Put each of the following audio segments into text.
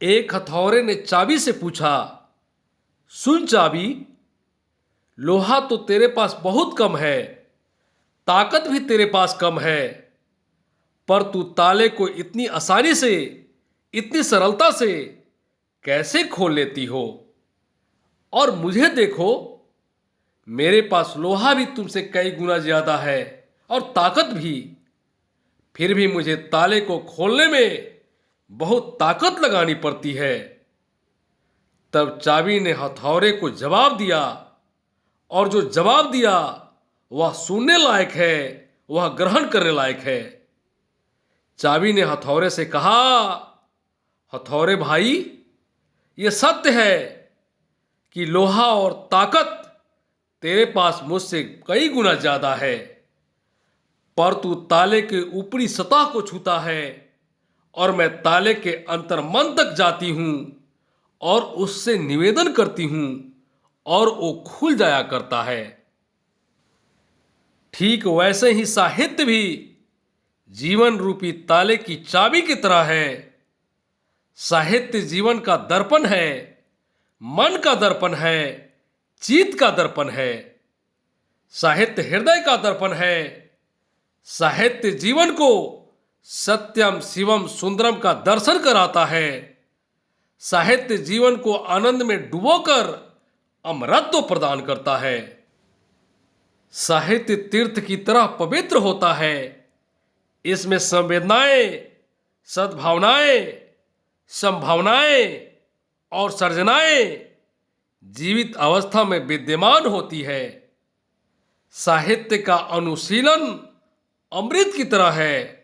एक हथौरे ने चाबी से पूछा, सुन चाबी, लोहा तो तेरे पास बहुत कम है, ताकत भी तेरे पास कम है, पर तू ताले को इतनी आसानी से, इतनी सरलता से कैसे खोल लेती हो? और मुझे देखो, मेरे पास लोहा भी तुमसे कई गुना ज्यादा है और ताकत भी, फिर भी मुझे ताले को खोलने में बहुत ताकत लगानी पड़ती है। तब चाबी ने हथौरे को जवाब दिया, और जो जवाब दिया वह सुनने लायक है, वह ग्रहण करने लायक है। चाबी ने हथौरे से कहा, हथौरे भाई, यह सत्य है कि लोहा और ताकत तेरे पास मुझसे कई गुना ज्यादा है, पर तू ताले के ऊपरी सतह को छूता है और मैं ताले के अंतर्मन तक जाती हूं और उससे निवेदन करती हूं और वो खुल जाया करता है। ठीक वैसे ही साहित्य भी जीवन रूपी ताले की चाबी की तरह है। साहित्य जीवन का दर्पण है, मन का दर्पण है, चित्त का दर्पण है। साहित्य हृदय का दर्पण है। साहित्य जीवन को सत्यम शिवम सुंदरम का दर्शन कराता है। साहित्य जीवन को आनंद में डुबोकर अमरत्व प्रदान करता है। साहित्य तीर्थ की तरह पवित्र होता है। इसमें संवेदनाएं, सद्भावनाएं, संभावनाएं और सर्जनाएं जीवित अवस्था में विद्यमान होती है। साहित्य का अनुशीलन अमृत की तरह है।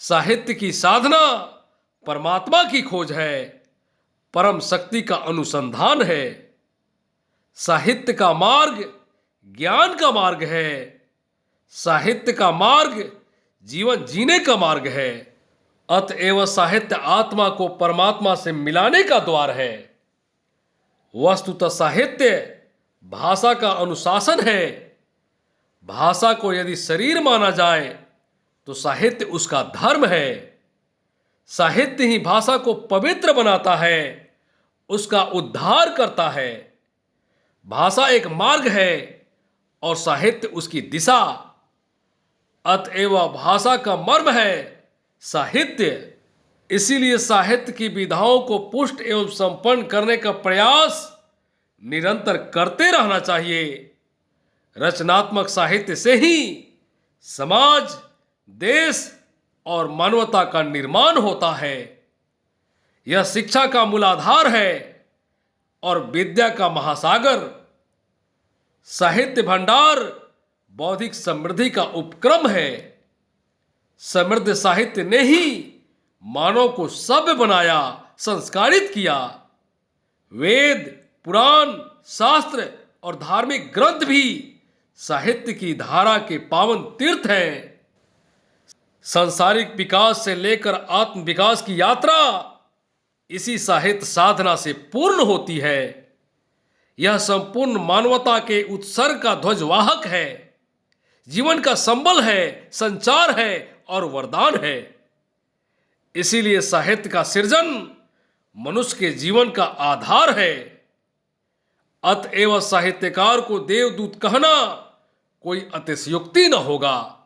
साहित्य की साधना परमात्मा की खोज है, परम शक्ति का अनुसंधान है। साहित्य का मार्ग ज्ञान का मार्ग है। साहित्य का मार्ग जीवन जीने का मार्ग है। अतएव साहित्य आत्मा को परमात्मा से मिलाने का द्वार है। वस्तुतः साहित्य भाषा का अनुशासन है। भाषा को यदि शरीर माना जाए तो साहित्य उसका धर्म है। साहित्य ही भाषा को पवित्र बनाता है, उसका उद्धार करता है। भाषा एक मार्ग है और साहित्य उसकी दिशा। अतएव भाषा का मर्म है साहित्य। इसीलिए साहित्य की विधाओं को पुष्ट एवं संपन्न करने का प्रयास निरंतर करते रहना चाहिए। रचनात्मक साहित्य से ही समाज, देश और मानवता का निर्माण होता है। यह शिक्षा का मूलाधार है और विद्या का महासागर। साहित्य भंडार बौद्धिक समृद्धि का उपक्रम है। समृद्ध साहित्य ने ही मानव को सभ्य बनाया, संस्कारित किया। वेद, पुराण, शास्त्र और धार्मिक ग्रंथ भी साहित्य की धारा के पावन तीर्थ हैं। सांसारिक विकास से लेकर आत्म विकास की यात्रा इसी साहित्य साधना से पूर्ण होती है। यह संपूर्ण मानवता के उत्सर्ग का ध्वजवाहक है, जीवन का संबल है, संचार है और वरदान है। इसीलिए साहित्य का सृजन मनुष्य के जीवन का आधार है। अतएव साहित्यकार को देवदूत कहना कोई अतिशयोक्ति न होगा।